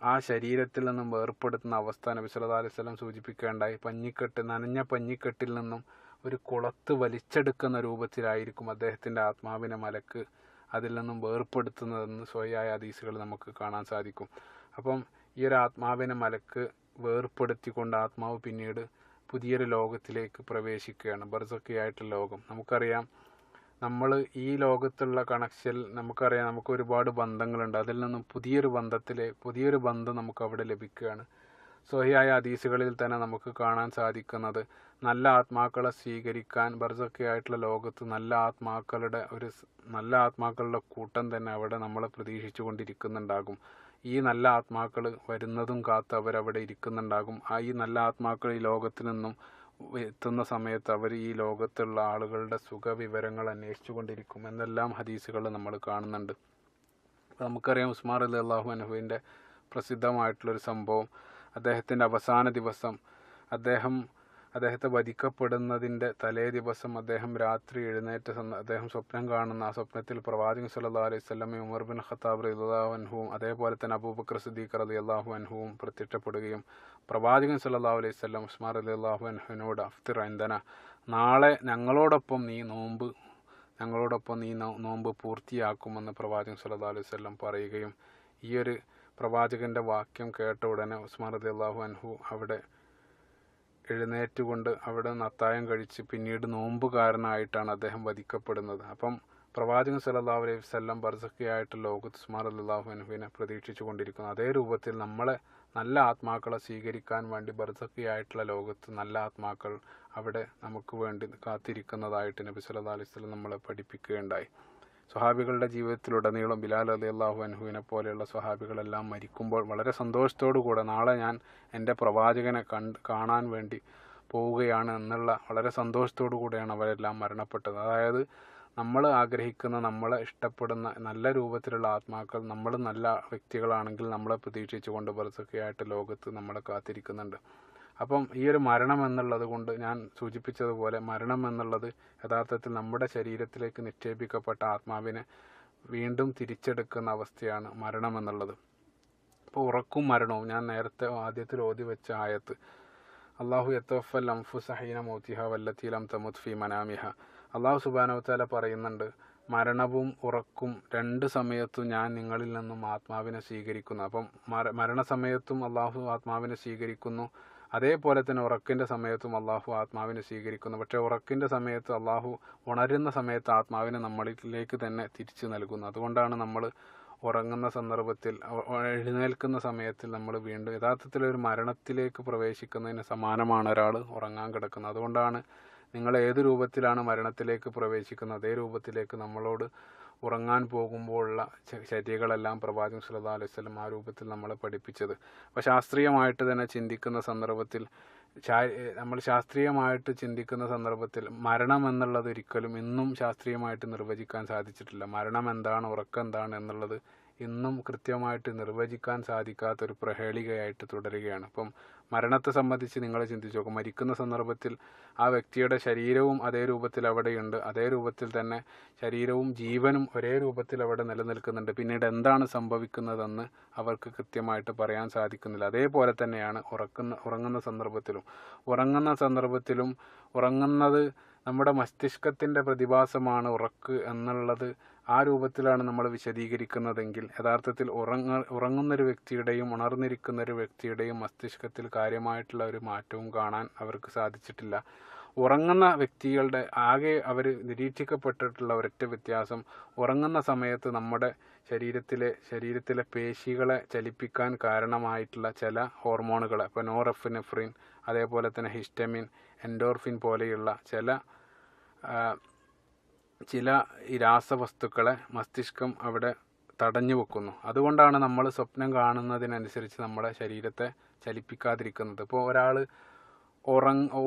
ആ ശരീരത്തിൽ നിന്നും വേർപ്പെടുത്തുന്ന അവസ്ഥ നബി സല്ലല്ലാഹു അലൈഹി വസല്ലം സൂചിപ്പിക്കേണ്ടായി. നനഞ്ഞ പഞ്ഞിക്കെട്ടിൽ നിന്നും ഒരു കുളത്ത് വലിച്ചെടുക്കുന്ന രൂപത്തിലായിരിക്കും അദ്ദേഹത്തിൻ്റെ ആത്മാവിനെ മലക്ക് അതിൽ നിന്നും വേർപ്പെടുത്തുന്നതെന്ന് സ്വയായ ഹദീസുകൾ നമുക്ക് കാണാൻ സാധിക്കും. അപ്പം ഈ ഒരു ആത്മാവിനെ മലക്ക് വേർപ്പെടുത്തിക്കൊണ്ട് ആത്മാവ് പിന്നീട് പുതിയൊരു ലോകത്തിലേക്ക് പ്രവേശിക്കുകയാണ്, ബർസഖിയായിട്ടുള്ള ലോകം. നമുക്കറിയാം, നമ്മൾ ഈ ലോകത്തുള്ള കണക്ഷൻ നമുക്കറിയാം, നമുക്ക് ഒരുപാട് ബന്ധങ്ങളുണ്ട്. അതിൽ നിന്നും പുതിയൊരു ബന്ധം നമുക്ക് അവിടെ ലഭിക്കുകയാണ്. സ്വഹിയായ ഹദീസുകളിൽ തന്നെ നമുക്ക് കാണാൻ സാധിക്കുന്നത്, നല്ല ആത്മാക്കളെ സ്വീകരിക്കാൻ ബർസഖിയായിട്ടുള്ള ലോകത്ത് നല്ല ആത്മാക്കളുടെ കൂട്ടം തന്നെ അവിടെ നമ്മളെ പ്രതീക്ഷിച്ചു കൊണ്ടിരിക്കുന്നുണ്ടാകും. ഈ നല്ല ആത്മാക്കൾ വരുന്നതും കാത്ത് അവരവിടെ ഇരിക്കുന്നുണ്ടാകും. ഈ നല്ല ആത്മാക്കൾ ഈ ലോകത്തിൽ നിന്നും എത്തുന്ന സമയത്ത് അവർ ഈ ലോകത്തുള്ള ആളുകളുടെ സുഖവിവരങ്ങൾ അന്വേഷിച്ചു കൊണ്ടിരിക്കും എന്നെല്ലാം ഹദീസുകൾ നമ്മൾ കാണുന്നുണ്ട്. നമുക്കറിയാം, ഉസ്മാൻ റളിയല്ലാഹു അൻഹുവിൻ്റെ പ്രസിദ്ധമായിട്ടുള്ളൊരു സംഭവം, അദ്ദേഹത്തിൻ്റെ അവസാന ദിവസം അദ്ദേഹത്തെ വധിക്കപ്പെടുന്നതിൻ്റെ തലേ ദിവസം അദ്ദേഹം രാത്രി എഴുന്നേറ്റ അദ്ദേഹം സ്വപ്നം കാണുന്ന ആ സ്വപ്നത്തിൽ പ്രവാചകൻ സല്ലല്ലാഹു അലൈഹി വസല്ലമയും ഉമർ ബിൻ ഖത്താബ് റളിയല്ലാഹു അൻഹുവും അതേപോലെ തന്നെ അബൂബക്കർ സിദ്ദീഖ് റളിയല്ലാഹു അൻഹുവും പ്രത്യക്ഷപ്പെടുകയും പ്രവാചകൻ സല്ലല്ലാഹു അലൈഹി വസല്ലം ഉസ്മാൻ റളിയല്ലാഹു അൻഹുവിനോട് അഫ്തിർ ഇൻദന, നാളെ ഞങ്ങളോടൊപ്പം നീ നോമ്പ് പൂർത്തിയാക്കുമെന്ന് പ്രവാചകൻ സല്ലല്ലാഹു അലൈഹി വസല്ലം പറയുകയും, ഈ ഒരു പ്രവാചകൻ്റെ വാക്യം കേട്ട ഉടനെ ഉസ്മാൻ റളിയല്ലാഹു അൻഹു അവിടെ എഴുന്നേറ്റുകൊണ്ട് അവിടെ നിന്ന് അത്താഴം കഴിച്ച് പിന്നീട് നോമ്പുകാരനായിട്ടാണ് അദ്ദേഹം വധിക്കപ്പെടുന്നത്. അപ്പം പ്രവാചകൻ സല്ലല്ലാഹു അലൈഹി വസല്ലം ബർസഖിയായിട്ട് ലോകത്ത് ഉസ്മാൻ റളിയല്ലാഹു അൻഹുവിനെ പ്രതീക്ഷിച്ചു കൊണ്ടിരിക്കുന്നു. അതേ രൂപത്തിൽ നമ്മളെ നല്ല ആത്മാക്കളെ സ്വീകരിക്കാൻ വേണ്ടി ബർസഖിയായിട്ടുള്ള ലോകത്ത് നല്ല ആത്മാക്കൾ അവിടെ നമുക്ക് വേണ്ടി കാത്തിരിക്കുന്നതായിട്ട് നബി സല്ലല്ലാഹു അലൈഹി വസല്ലം നമ്മളെ പഠിപ്പിക്കുകയുണ്ടായി. സ്വഹാബികളുടെ ജീവിതത്തിലുടനീളം ബിലാൽ റളിയല്ലാഹു അൻഹുവിനെ പോലെയുള്ള സ്വഹാബികളെല്ലാം മരിക്കുമ്പോൾ വളരെ സന്തോഷത്തോടു കൂടെ നാളെ ഞാൻ എൻ്റെ പ്രവാചകനെ കാണാൻ വേണ്ടി പോവുകയാണ് എന്നുള്ള വളരെ സന്തോഷത്തോടു കൂടെയാണ് അവരെല്ലാം മരണപ്പെട്ടത്. അതായത് നമ്മൾ ആഗ്രഹിക്കുന്ന, നമ്മളെ ഇഷ്ടപ്പെടുന്ന നല്ല രൂപത്തിലുള്ള ആത്മാക്കൾ, നമ്മൾ നല്ല വ്യക്തികളാണെങ്കിൽ നമ്മളെ പ്രതീക്ഷിച്ചുകൊണ്ട് ബർസഖിയായിട്ട് ലോകത്ത് നമ്മളെ കാത്തിരിക്കുന്നുണ്ട്. അപ്പം ഈ ഒരു മരണം എന്നുള്ളത് കൊണ്ട് ഞാൻ സൂചിപ്പിച്ചതുപോലെ മരണം എന്നുള്ളത് യഥാർത്ഥത്തിൽ നമ്മുടെ ശരീരത്തിലേക്ക് നിക്ഷേപിക്കപ്പെട്ട ആത്മാവിനെ വീണ്ടും തിരിച്ചെടുക്കുന്ന അവസ്ഥയാണ് മരണം എന്നുള്ളത്. അപ്പോൾ ഉറക്കും മരണവും ഞാൻ നേരത്തെ ആദ്യത്തിൽ ഓതി വെച്ച ആയത്ത്, അള്ളാഹു യതവഫൽ അൻഫുസ ഹീന മൗതിഹ വല്ലത്തി ലം തമുത് ഫീ മനാമിഹ, അള്ളാഹു സുബ്ഹാനഹു വതആല പറയുന്നുണ്ട്, മരണവും ഉറക്കും രണ്ട് സമയത്തും ഞാൻ നിങ്ങളിൽ നിന്നും ആത്മാവിനെ സ്വീകരിക്കുന്നു. അപ്പം മരണസമയത്തും അള്ളാഹു ആത്മാവിനെ സ്വീകരിക്കുന്നു, അതേപോലെ തന്നെ ഉറക്കിൻ്റെ സമയത്തും അള്ളാഹു ആത്മാവിനെ സ്വീകരിക്കുന്നു. പക്ഷേ ഉറക്കിൻ്റെ സമയത്ത് അള്ളാഹു ഉണരുന്ന സമയത്ത് ആത്മാവിനെ നമ്മളിലേക്ക് തന്നെ തിരിച്ചു നൽകുന്നു. അതുകൊണ്ടാണ് നമ്മൾ ഉറങ്ങുന്ന സന്ദർഭത്തിൽ, എഴുന്നേൽക്കുന്ന സമയത്തിൽ നമ്മൾ വീണ്ടും യഥാർത്ഥത്തിൽ ഒരു മരണത്തിലേക്ക് പ്രവേശിക്കുന്നതിന് സമാനമാണ് ഒരാൾ ഉറങ്ങാൻ കിടക്കുന്നത്. അതുകൊണ്ടാണ് നിങ്ങൾ ഏത് രൂപത്തിലാണ് മരണത്തിലേക്ക് പ്രവേശിക്കുന്നത് അതേ രൂപത്തിലേക്ക് നമ്മളോട് ഉറങ്ങാൻ പോകുമ്പോഴുള്ള ചര്യകളെല്ലാം പ്രവാചകൻ സല്ലല്ലാഹു അലൈഹി വസല്ലം ആ രൂപത്തിൽ നമ്മളെ പഠിപ്പിച്ചത്. അപ്പോൾ ശാസ്ത്രീയമായിട്ട് തന്നെ ചിന്തിക്കുന്ന സന്ദർഭത്തിൽ, നമ്മൾ ശാസ്ത്രീയമായിട്ട് ചിന്തിക്കുന്ന സന്ദർഭത്തിൽ മരണം എന്നുള്ളത് ഒരിക്കലും ഇന്നും ശാസ്ത്രീയമായിട്ട് നിർവചിക്കാൻ സാധിച്ചിട്ടില്ല. മരണം എന്താണ്, ഉറക്കം എന്താണ് എന്നുള്ളത് ഇന്നും കൃത്യമായിട്ട് നിർവചിക്കാൻ സാധിക്കാത്തൊരു പ്രഹേളികയായിട്ട് തുടരുകയാണ്. അപ്പം മരണത്തെ സംബന്ധിച്ച് നിങ്ങൾ ചിന്തിച്ചു നോക്കും, മരിക്കുന്ന സന്ദർഭത്തിൽ ആ വ്യക്തിയുടെ ശരീരവും അതേ രൂപത്തിൽ അവിടെയുണ്ട്, അതേ രൂപത്തിൽ തന്നെ ശരീരവും ജീവനും ഒരേ രൂപത്തിൽ അവിടെ നിലനിൽക്കുന്നുണ്ട്. പിന്നീട് എന്താണ് സംഭവിക്കുന്നതെന്ന് അവർക്ക് കൃത്യമായിട്ട് പറയാൻ സാധിക്കുന്നില്ല. അതേപോലെ തന്നെയാണ് ഉറങ്ങുന്ന സന്ദർഭത്തിലും ഉറങ്ങുന്നത് നമ്മുടെ മസ്തിഷ്കത്തിൻ്റെ പ്രതിഭാസമാണ് ഉറക്ക് എന്നുള്ളത് ആ രൂപത്തിലാണ് നമ്മൾ വിശദീകരിക്കുന്നതെങ്കിൽ യഥാർത്ഥത്തിൽ ഉറങ്ങുന്നൊരു വ്യക്തിയുടെയും ഉണർന്നിരിക്കുന്നൊരു വ്യക്തിയുടെയും മസ്തിഷ്കത്തിൽ കാര്യമായിട്ടുള്ള ഒരു മാറ്റവും കാണാൻ അവർക്ക് സാധിച്ചിട്ടില്ല. ഉറങ്ങുന്ന വ്യക്തികളുടെ ആകെ അവർ നിരീക്ഷിക്കപ്പെട്ടിട്ടുള്ള ഒരൊറ്റ വ്യത്യാസം, ഉറങ്ങുന്ന സമയത്ത് നമ്മുടെ ശരീരത്തിലെ പേശികളെ ചലിപ്പിക്കാൻ കാരണമായിട്ടുള്ള ചില ഹോർമോണുകൾ, ഇപ്പോൾ നോറെഫിനെഫ്രിൻ, അതേപോലെ തന്നെ ഹിസ്റ്റമിൻ, എൻഡോർഫിൻ പോലെയുള്ള ചില രാസവസ്തുക്കളെ മസ്തിഷ്കം അവിടെ തടഞ്ഞു വെക്കുന്നു. അതുകൊണ്ടാണ് നമ്മൾ സ്വപ്നം കാണുന്നതിനനുസരിച്ച് നമ്മുടെ ശരീരത്തെ ചലിപ്പിക്കാതിരിക്കുന്നത്. ഇപ്പോൾ ഒരാൾ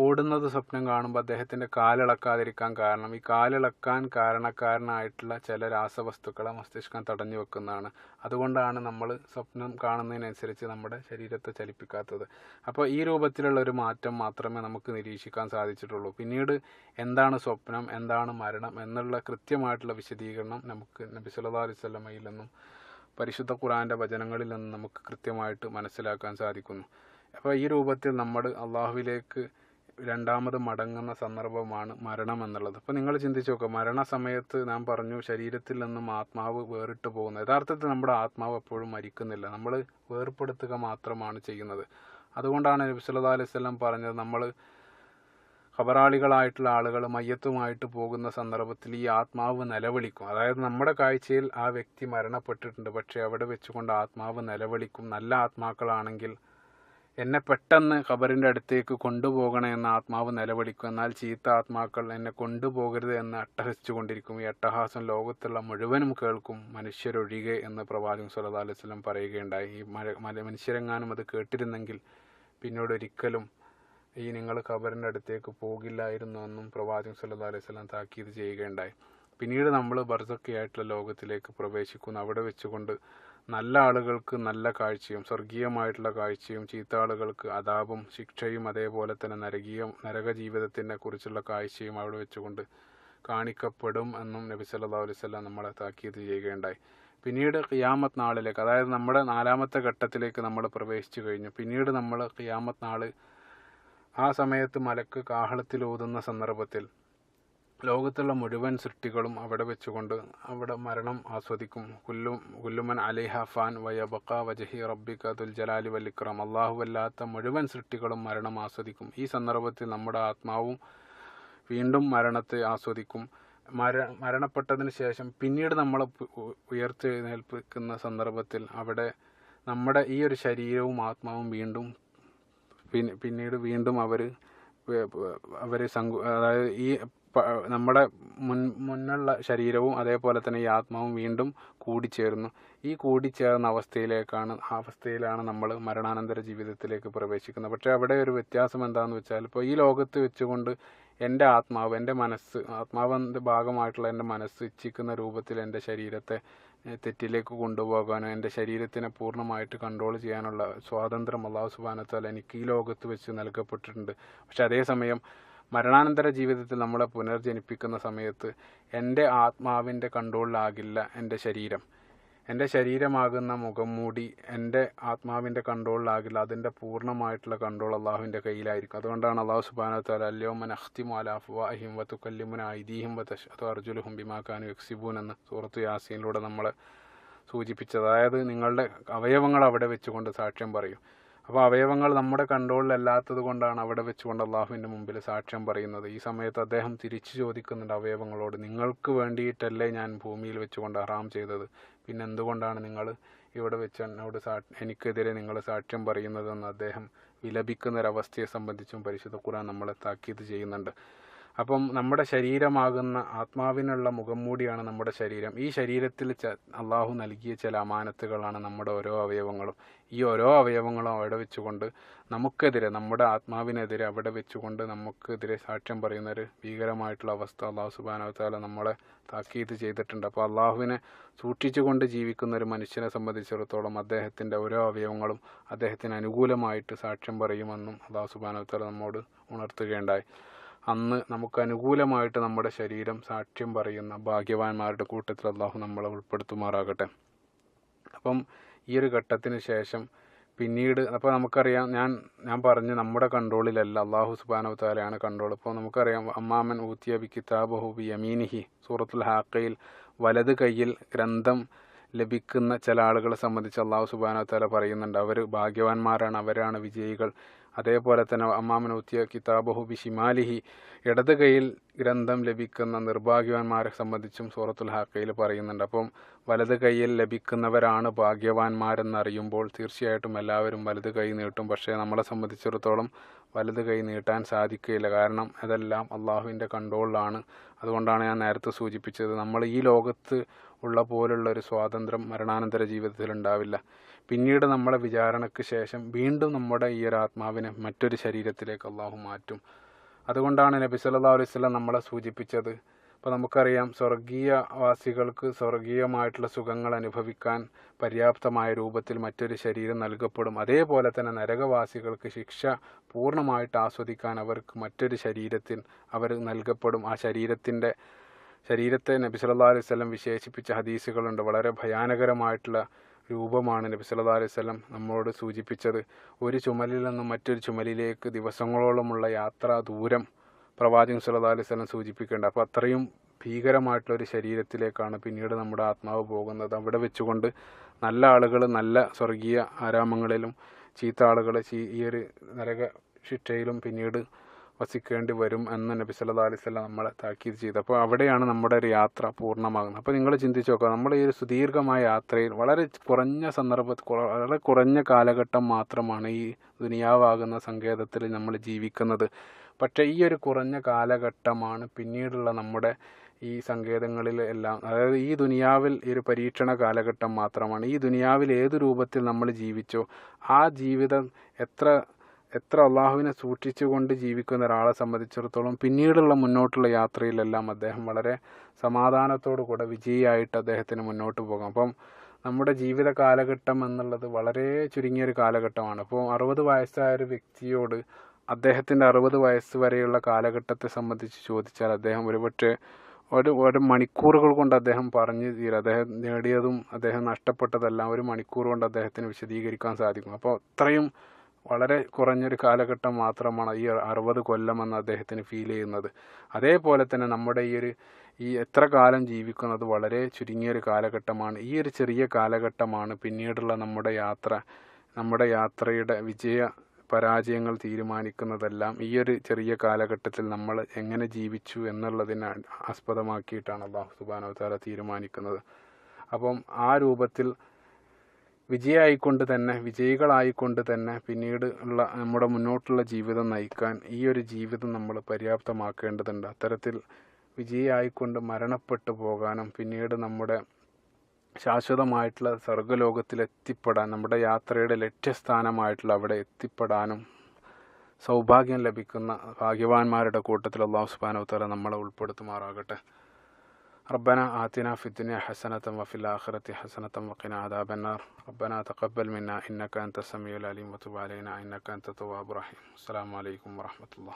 ഓടുന്നത് സ്വപ്നം കാണുമ്പോൾ അദ്ദേഹത്തിൻ്റെ കാലിളക്കാതിരിക്കാൻ കാരണം ഈ കാലിളക്കാൻ കാരണക്കാരനായിട്ടുള്ള ചില രാസവസ്തുക്കളെ മസ്തിഷ്കം തടഞ്ഞു വെക്കുന്നതാണ്. അതുകൊണ്ടാണ് നമ്മൾ സ്വപ്നം കാണുന്നതിനനുസരിച്ച് നമ്മുടെ ശരീരത്തെ ചലിപ്പിക്കാത്തത്. അപ്പോൾ ഈ രൂപത്തിലുള്ള ഒരു മാറ്റം മാത്രമേ നമുക്ക് നിരീക്ഷിക്കാൻ സാധിച്ചിട്ടുള്ളൂ. പിന്നീട് എന്താണ് സ്വപ്നം, എന്താണ് മരണം എന്നുള്ള കൃത്യമായിട്ടുള്ള വിശദീകരണം നമുക്ക് നബി സല്ലല്ലാഹു അലൈഹി വസല്ലമയിൽ നിന്നും പരിശുദ്ധ ഖുർആൻ്റെ വചനങ്ങളിൽ നിന്നും നമുക്ക് കൃത്യമായിട്ട് മനസ്സിലാക്കാൻ സാധിക്കുന്നു. അപ്പോൾ ഈ രൂപത്തിൽ നമ്മൾ അള്ളാഹുവിലേക്ക് രണ്ടാമത് മടങ്ങുന്ന സന്ദർഭമാണ് മരണം എന്നുള്ളത്. അപ്പോൾ നിങ്ങൾ ചിന്തിച്ച് നോക്കുക, മരണസമയത്ത് നാം പറഞ്ഞു ശരീരത്തിൽ നിന്നും ആത്മാവ് വേറിട്ട് പോകുന്നത്. യഥാർത്ഥത്തിൽ നമ്മുടെ ആത്മാവ് എപ്പോഴും മരിക്കുന്നില്ല, നമ്മൾ വേർപ്പെടുത്തുക മാത്രമാണ് ചെയ്യുന്നത്. അതുകൊണ്ടാണ് നബി സല്ലല്ലാഹു അലൈഹി വസല്ലം പറഞ്ഞത്, നമ്മൾ ഖബറാളികളായിട്ടുള്ള ആളുകൾ മയ്യത്തുമായിട്ട് പോകുന്ന സന്ദർഭത്തിൽ ഈ ആത്മാവ് നിലവിളിക്കും. അതായത് നമ്മുടെ കാഴ്ചയിൽ ആ വ്യക്തി മരണപ്പെട്ടിട്ടുണ്ട്, പക്ഷേ അവിടെ വെച്ചുകൊണ്ട് ആത്മാവ് നിലവിളിക്കും. നല്ല ആത്മാക്കളാണെങ്കിൽ എന്നെ പെട്ടെന്ന് ഖബറിൻ്റെ അടുത്തേക്ക് കൊണ്ടുപോകണേ എന്ന ആത്മാവ് നിലവിളിക്കും. എന്നാൽ ചീത്ത ആത്മാക്കൾ എന്നെ കൊണ്ടുപോകരുത് എന്ന് അട്ടഹസിച്ചു കൊണ്ടിരിക്കും. ഈ അട്ടഹാസം ലോകത്തുള്ള മുഴുവനും കേൾക്കും, മനുഷ്യരൊഴികെ എന്ന് പ്രവാചകൻ സല്ലല്ലാഹു അലൈഹി വസല്ലം പറയുകയുണ്ടായി. ഈ മനുഷ്യരെങ്ങാനും അത് കേട്ടിരുന്നെങ്കിൽ പിന്നീട് ഒരിക്കലും നിങ്ങൾ ഖബറിൻ്റെ അടുത്തേക്ക് പോകില്ലായിരുന്നു എന്നും പ്രവാചകൻ സല്ലല്ലാഹു അലൈഹി വസല്ലം താക്കീത് ചെയ്യുകയുണ്ടായി. പിന്നീട് നമ്മൾ ബർസഖിയായിട്ടുള്ള ലോകത്തിലേക്ക് പ്രവേശിക്കുന്നു. അവിടെ വെച്ചുകൊണ്ട് നല്ല ആളുകൾക്ക് നല്ല കാഴ്ചയും സ്വർഗീയമായിട്ടുള്ള കാഴ്ചയും, ചീത്ത ആളുകൾക്ക് അദാബും ശിക്ഷയും അതേപോലെ തന്നെ നരക ജീവിതത്തിനെ കുറിച്ചുള്ള കാഴ്ചയും അവിടെ വെച്ചുകൊണ്ട് കാണിക്കപ്പെടും എന്നും നബി സല്ലല്ലാഹു അലൈഹി വസല്ലം നമ്മളെ താക്കീത് ചെയ്യുകയുണ്ടായി. പിന്നീട് ഖിയാമത്ത് നാളിലേക്ക്, അതായത് നമ്മുടെ 4ാമത്തെ ഘട്ടത്തിലേക്ക് നമ്മൾ പ്രവേശിച്ചു കഴിഞ്ഞു. പിന്നീട് നമ്മൾ ഖിയാമത്ത് നാൾ ആ സമയത്ത് മലക്ക് കാഹളത്തിൽ ഊതുന്ന സന്ദർഭത്തിൽ ലോകത്തുള്ള മുഴുവൻ സൃഷ്ടികളും അവിടെ വെച്ചുകൊണ്ട് അവിടെ മരണം ആസ്വദിക്കും. കുല്ലുമൻ അലൈഹ ഫാൻ വയബഖ വജഹി റബ്ബിക ദുൽ ജലാലി വൽ ഇക്റാം. അല്ലാത്ത മുഴുവൻ സൃഷ്ടികളും മരണം ആസ്വദിക്കും. ഈ സന്ദർഭത്തിൽ നമ്മുടെ ആത്മാവും വീണ്ടും മരണത്തെ ആസ്വദിക്കും. മരണപ്പെട്ടതിന് ശേഷം പിന്നീട് നമ്മളെ ഉയർത്തെഴുന്നേൽപ്പിക്കുന്ന സന്ദർഭത്തിൽ അവിടെ നമ്മുടെ ഈ ഒരു ശരീരവും ആത്മാവും പിന്നീട് വീണ്ടും അവർ അതായത് ഈ നമ്മുടെ മുന്നുള്ള ശരീരവും അതേപോലെ തന്നെ ഈ ആത്മാവും വീണ്ടും കൂടിച്ചേർന്നു. ഈ കൂടിച്ചേർന്ന അവസ്ഥയിലാണ് നമ്മൾ മരണാനന്തര ജീവിതത്തിലേക്ക് പ്രവേശിക്കുന്നത്. പക്ഷേ അവിടെ ഒരു വ്യത്യാസം എന്താണെന്ന് വെച്ചാൽ, ഇപ്പോൾ ഈ ലോകത്ത് വെച്ചുകൊണ്ട് എൻ്റെ ആത്മാവ്, എൻ്റെ മനസ്സ്, ആത്മാവിൻ്റെ ഭാഗമായിട്ടുള്ള എൻ്റെ മനസ്സ് ഇച്ഛിക്കുന്ന രൂപത്തിൽ എൻ്റെ ശരീരത്തെ തെറ്റിലേക്ക് കൊണ്ടുപോകാനോ എൻ്റെ ശരീരത്തിനെ പൂർണ്ണമായിട്ട് കൺട്രോൾ ചെയ്യാനുള്ള സ്വാതന്ത്ര്യം അല്ലാഹു സുബ്ഹാനഹു വ തആല എനിക്ക് ഈ ലോകത്ത് വെച്ച് നൽകപ്പെട്ടിട്ടുണ്ട്. പക്ഷെ അതേസമയം മരണാനന്തര ജീവിതത്തിൽ നമ്മളെ പുനർജനിപ്പിക്കുന്ന സമയത്ത് എൻ്റെ ആത്മാവിൻ്റെ കൺട്രോളിലാകില്ല എൻ്റെ ശരീരമാകുന്ന മുഖം മൂടി എൻ്റെ ആത്മാവിൻ്റെ കൺട്രോളിലാകില്ല. അതിൻ്റെ പൂർണ്ണമായിട്ടുള്ള കൺട്രോൾ അള്ളാഹുവിൻ്റെ കയ്യിലായിരിക്കും. അതുകൊണ്ടാണ് അല്ലാഹു സുബ്ഹാനഹു വ തആല അൽയൗമ നഖ്തിമു അലാ അഫ്വാഹിഹിം വതുകല്ലിമുനാ ഐദീഹിം വതശ്ഹദു അർജുലുഹും ബിമാ കാനൂ യക്സിബൂൻ എന്ന് സൂറത്തു യാസീനിലൂടെ നമ്മളെ സൂചിപ്പിച്ചത്. അതായത് നിങ്ങളുടെ അവയവങ്ങൾ അവിടെ വെച്ചുകൊണ്ട് സാക്ഷ്യം പറയും. അപ്പോൾ അവയവങ്ങൾ നമ്മുടെ കൺട്രോളിലല്ലാത്തത് കൊണ്ടാണ് അവിടെ വെച്ചുകൊണ്ട് അള്ളാഹുവിൻ്റെ മുമ്പിൽ സാക്ഷ്യം പറയുന്നത്. ഈ സമയത്ത് അദ്ദേഹം തിരിച്ചു ചോദിക്കുന്നുണ്ട് അവയവങ്ങളോട്, നിങ്ങൾക്ക് വേണ്ടിയിട്ടല്ലേ ഞാൻ ഭൂമിയിൽ വെച്ചുകൊണ്ട് ഹറാം ചെയ്തത്, പിന്നെ എന്തുകൊണ്ടാണ് നിങ്ങൾ ഇവിടെ വെച്ച് എനിക്കെതിരെ നിങ്ങൾ സാക്ഷ്യം പറയുന്നതെന്ന് അദ്ദേഹം വിലപിക്കുന്നൊരവസ്ഥയെ സംബന്ധിച്ചും പരിശുദ്ധ ഖുർആൻ നമ്മളെ താക്കീത് ചെയ്യുന്നുണ്ട്. അപ്പം നമ്മുടെ ശരീരമാകുന്ന ആത്മാവിനുള്ള മുഖം മൂടിയാണ് നമ്മുടെ ശരീരം. ഈ ശരീരത്തിൽ അള്ളാഹു നൽകിയ ചില അമാനത്തുകളാണ് നമ്മുടെ ഓരോ അവയവങ്ങളും. ഈ ഓരോ അവയവങ്ങളും അവിടെ വെച്ചുകൊണ്ട് നമുക്കെതിരെ, നമ്മുടെ ആത്മാവിനെതിരെ അവിടെ വെച്ചുകൊണ്ട് നമുക്കെതിരെ സാക്ഷ്യം പറയുന്നൊരു ഭീകരമായിട്ടുള്ള അവസ്ഥ അള്ളാഹു സുബ്ഹാനഹു വ തആല നമ്മളെ താക്കീത് ചെയ്തിട്ടുണ്ട്. അപ്പോൾ അള്ളാഹുവിനെ സൂക്ഷിച്ചുകൊണ്ട് ജീവിക്കുന്ന ഒരു മനുഷ്യനെ സംബന്ധിച്ചിടത്തോളം അദ്ദേഹത്തിൻ്റെ ഓരോ അവയവങ്ങളും അദ്ദേഹത്തിന് അനുകൂലമായിട്ട് സാക്ഷ്യം പറയുമെന്നും അള്ളാഹു സുബ്ഹാനഹു വ തആല നമ്മോട് ഉണർത്തുകയുണ്ടായി. അന്ന് നമുക്ക് അനുകൂലമായിട്ട് നമ്മുടെ ശരീരം സാക്ഷ്യം പറയുന്ന ഭാഗ്യവാന്മാരുടെ കൂട്ടത്തിൽ അള്ളാഹു നമ്മളെ ഉൾപ്പെടുത്തുമാറാകട്ടെ. അപ്പം ഈ ഒരു ഘട്ടത്തിന് ശേഷം പിന്നീട് അപ്പോൾ നമുക്കറിയാം, ഞാൻ പറഞ്ഞ് നമ്മുടെ കൺട്രോളിലല്ല, അള്ളാഹു സുബ്ഹാനഹു വ തആലയാണ് കൺട്രോൾ. ഇപ്പോൾ നമുക്കറിയാം അമ്മാമൻ ഊതിയ ബി കിതാബഹു ബി യമീനിഹി സൂറത്തുൽ ഹാഖയിൽ വലത് കയ്യിൽ ഗ്രന്ഥം ലഭിക്കുന്ന ചില ആളുകളെ സംബന്ധിച്ച് അള്ളാഹു സുബ്ഹാനഹു വ തആല പറയുന്നുണ്ട്, അവർ ഭാഗ്യവാന്മാരാണ്, അവരാണ് വിജയികൾ. അതേപോലെ തന്നെ അമ്മാമൻ ഊതിയ കിതാബഹു ബി ഷിമാലിഹി ഇടത് കയ്യിൽ ഗ്രന്ഥം ലഭിക്കുന്ന നിർഭാഗ്യവാന്മാരെ സംബന്ധിച്ചും സൂറത്തുൽ ഹാഖയിൽ പറയുന്നുണ്ട്. അപ്പം വലത് കയ്യിൽ ലഭിക്കുന്നവരാണ് ഭാഗ്യവാന്മാരെന്നറിയുമ്പോൾ തീർച്ചയായിട്ടും എല്ലാവരും വലത് കൈ നീട്ടും. പക്ഷേ നമ്മളെ സംബന്ധിച്ചിടത്തോളം വലത് കൈ നീട്ടാൻ സാധിക്കുകയില്ല. കാരണം അതെല്ലാം അള്ളാഹുവിൻ്റെ കൺട്രോളിലാണ്. അതുകൊണ്ടാണ് ഞാൻ നേരത്തെ സൂചിപ്പിച്ചത്, നമ്മൾ ഈ ലോകത്ത് ഉള്ള പോലുള്ളൊരു സ്വാതന്ത്ര്യം മരണാനന്തര ജീവിതത്തിൽ ഉണ്ടാവില്ല. പിന്നീട് നമ്മളെ വിചാരണയ്ക്ക് ശേഷം വീണ്ടും നമ്മുടെ ഈ ഒരു ആത്മാവിനെ മറ്റൊരു ശരീരത്തിലേക്ക് അള്ളാഹു മാറ്റും. അതുകൊണ്ടാണ് നബി സല്ലല്ലാഹു അലൈഹി വസല്ലം നമ്മളെ സൂചിപ്പിച്ചത്. അപ്പോൾ നമുക്കറിയാം, സ്വർഗീയവാസികൾക്ക് സ്വർഗീയമായിട്ടുള്ള സുഖങ്ങൾ അനുഭവിക്കാൻ പര്യാപ്തമായ രൂപത്തിൽ മറ്റൊരു ശരീരം നൽകപ്പെടും. അതേപോലെ തന്നെ നരകവാസികൾക്ക് ശിക്ഷ പൂർണ്ണമായിട്ട് ആസ്വദിക്കാൻ അവർക്ക് മറ്റൊരു ശരീരത്തിൽ അവർ നൽകപ്പെടും. ആ ശരീരത്തെ നബി സല്ലല്ലാഹു അലൈഹി വസല്ലം വിശേഷിപ്പിച്ച ഹദീസുകളുണ്ട്. വളരെ ഭയാനകരമായിട്ടുള്ള രൂപമാണ് നബി സല്ലല്ലാഹു അലൈഹി വസല്ലം നമ്മളോട് സൂചിപ്പിച്ചത്. ഒരു ചുമലിൽ നിന്നും മറ്റൊരു ചുമലിലേക്ക് ദിവസങ്ങളോളമുള്ള യാത്രാ ദൂരം പ്രവാചകൻ സല്ലല്ലാഹു അലൈഹി വസല്ലം സൂചിപ്പിക്കേണ്ടത്. അപ്പോൾ അത്രയും ഭീകരമായിട്ടുള്ളൊരു ശരീരത്തിലേക്കാണ് പിന്നീട് നമ്മുടെ ആത്മാവ് പോകുന്നത്. അവിടെ വെച്ചുകൊണ്ട് നല്ല ആളുകൾ നല്ല സ്വർഗീയ ആരാമങ്ങളിലും ചീത്ത ആളുകൾ ഈ ഒരു നരക ശിക്ഷയിലും പിന്നീട് വസിക്കേണ്ടി വരും എന്ന് നബി സല്ലല്ലാഹു അലൈഹി വസല്ലം നമ്മളെ താക്കീത് ചെയ്തു. അപ്പോൾ അവിടെയാണ് നമ്മുടെ ഒരു യാത്ര പൂർണ്ണമാകുന്നത്. അപ്പോൾ നിങ്ങൾ ചിന്തിച്ച് നോക്കുക, നമ്മൾ ഈ ഒരു സുദീർഘമായ യാത്രയിൽ വളരെ കുറഞ്ഞ കാലഘട്ടം മാത്രമാണ് ഈ ദുനിയാവാകുന്ന സങ്കേതത്തിൽ നമ്മൾ ജീവിക്കുന്നത്. പക്ഷേ ഈ ഒരു കുറഞ്ഞ കാലഘട്ടമാണ് പിന്നീടുള്ള നമ്മുടെ ഈ സങ്കേതങ്ങളിൽ എല്ലാം. അതായത് ഈ ദുനിയാവിൽ ഈ ഒരു പരീക്ഷണ കാലഘട്ടം മാത്രമാണ്. ഈ ദുനിയാവിൽ ഏത് രൂപത്തിൽ നമ്മൾ ജീവിച്ചോ ആ ജീവിതം എത്ര അള്ളാഹുവിനെ സൂക്ഷിച്ചുകൊണ്ട് ജീവിക്കുന്ന ഒരാളെ സംബന്ധിച്ചിടത്തോളം പിന്നീടുള്ള മുന്നോട്ടുള്ള യാത്രയിലെല്ലാം അദ്ദേഹം വളരെ സമാധാനത്തോടു കൂടെ വിജയിയായിട്ട് അദ്ദേഹത്തിന് മുന്നോട്ട് പോകാം. അപ്പം നമ്മുടെ ജീവിത കാലഘട്ടം എന്നുള്ളത് വളരെ ചുരുങ്ങിയൊരു കാലഘട്ടമാണ്. അപ്പോൾ 60 വയസ്സായ ഒരു വ്യക്തിയോട് അദ്ദേഹത്തിൻ്റെ 60 വയസ്സ് വരെയുള്ള കാലഘട്ടത്തെ സംബന്ധിച്ച് ചോദിച്ചാൽ അദ്ദേഹം ഒരുപക്ഷെ ഒരു മണിക്കൂറുകൾ കൊണ്ട് അദ്ദേഹം പറഞ്ഞു തീരും. അദ്ദേഹം നേടിയതും അദ്ദേഹം നഷ്ടപ്പെട്ടതെല്ലാം ഒരു മണിക്കൂർ കൊണ്ട് അദ്ദേഹത്തിന് വിശദീകരിക്കാൻ സാധിക്കും. അപ്പോൾ അത്രയും വളരെ കുറഞ്ഞൊരു കാലഘട്ടം മാത്രമാണ് ഈ 60 കൊല്ലമെന്ന് അദ്ദേഹത്തിന് ഫീൽ ചെയ്യുന്നത്. അതേപോലെ തന്നെ നമ്മുടെ ഈ എത്ര കാലം ജീവിക്കുന്നത് വളരെ ചുരുങ്ങിയൊരു കാലഘട്ടമാണ്. ഈ ഒരു ചെറിയ കാലഘട്ടമാണ് പിന്നീടുള്ള നമ്മുടെ യാത്രയുടെ പരാജയങ്ങൾ തീരുമാനിക്കുന്നതെല്ലാം ഈ ഒരു ചെറിയ കാലഘട്ടത്തിൽ നമ്മൾ എങ്ങനെ ജീവിച്ചു എന്നുള്ളതിനെ ആസ്പദമാക്കിയിട്ടാണ് അല്ലാഹു സുബ്ഹാനഹു വ തആല തീരുമാനിക്കുന്നത്. അപ്പം ആ രൂപത്തിൽ വിജയികളായിക്കൊണ്ട് തന്നെ പിന്നീട് ഉള്ള നമ്മുടെ മുന്നോട്ടുള്ള ജീവിതം നയിക്കാൻ ഈ ഒരു ജീവിതം നമ്മൾ പര്യാപ്തമാക്കേണ്ടതുണ്ട്. അത്തരത്തിൽ വിജയിയായിക്കൊണ്ട് മരണപ്പെട്ടു പോകാനും പിന്നീട് നമ്മുടെ ശാശ്വതമായിട്ടുള്ള സ്വർഗ്ഗലോകത്തിലെത്തിപ്പെടാൻ, നമ്മുടെ യാത്രയുടെ ലക്ഷ്യസ്ഥാനമായിട്ടുള്ള അവിടെ എത്തിപ്പെടാനും സൗഭാഗ്യം ലഭിക്കുന്ന ഭാഗ്യവാന്മാരുടെ കൂട്ടത്തിൽ അല്ലാഹു സുബ്ഹാനഹു വ തആല നമ്മളെ ഉൾപ്പെടുത്തുമാറാകട്ടെ. ربنا آتنا في الدنيا حسنة وفي الآخرة حسنة وقنا عذاب النار. ربنا تقبل منا إنك أنت السميع العليم وتب علينا إنك أنت التواب الرحيم. السلام عليكم ورحمة الله.